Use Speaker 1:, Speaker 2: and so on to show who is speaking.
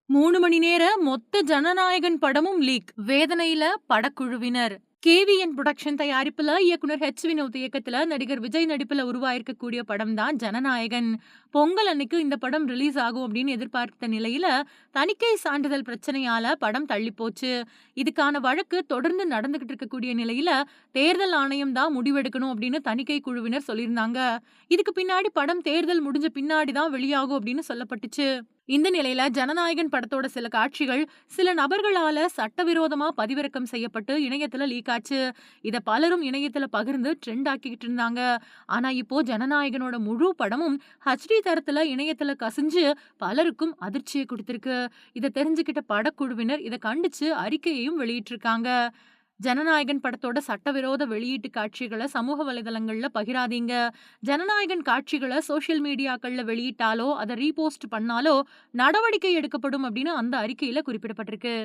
Speaker 1: 3 மணி நேர மொத்த ஜனநாயகன் படமும் லீக். வேதனையில படக்குழுவினர். கேவிஎன் புரொடக்ஷன் தயாரிப்புல இயக்குனர் வினோத் இயக்கத்துல நடிகர் விஜய் நடிப்புல உருவாயிருக்கக்கூடிய படம் தான் ஜனநாயகன். பொங்கல் அன்னைக்கு இந்த படம் ரிலீஸ் ஆகும் அப்படின்னு எதிர்பார்த்த நிலையில தணிக்கை சான்றிதழ் பிரச்சனையால படம் தள்ளி போச்சு. இதுக்கான வழக்கு தொடர்ந்து நடந்துகிட்டு இருக்கக்கூடிய நிலையில தேர்தல் ஆணையம் தான் முடிவெடுக்கணும் அப்படின்னு தணிக்கை குழுவினர் சொல்லியிருந்தாங்க. இதுக்கு பின்னாடி படம் தேர்தல் முடிஞ்ச பின்னாடி தான் வெளியாகும் அப்படின்னு சொல்லப்பட்டுச்சு. இந்த நிலையில ஜனநாயகன் படத்தோட சில காட்சிகள் சில நபர்களால சட்டவிரோதமா பதிவிறக்கம் செய்யப்பட்டு இணையத்துல லீக் ஆச்சு. இத பலரும் இணையத்துல பகிர்ந்து ட்ரெண்ட் ஆக்கிக்கிட்டு இருந்தாங்க. ஆனா இப்போ ஜனநாயகனோட முழு படமும் HD தரத்துல இணையத்துல கசிஞ்சு பலருக்கும் அதிர்ச்சியை கொடுத்திருக்கு. இத தெரிஞ்சுக்கிட்ட படக்குழுவினர் இத கண்டிச்சு அறிக்கையையும் வெளியிட்டிருக்காங்க. ஜனநாயகன் படத்தோட சட்டவிரோத வெளியீட்டு காட்சிகள சமூக வலைதளங்கள்ல பகிராதீங்க. ஜனநாயகன் காட்சிகள சோசியல் மீடியாக்கள்ல வெளியிட்டாலோ, அத ரீபோஸ்ட் பண்ணாலோ நடவடிக்கை எடுக்கப்படும் அப்படின்னு அந்த அறிக்கையில குறிப்பிடப்பட்டிருக்கு.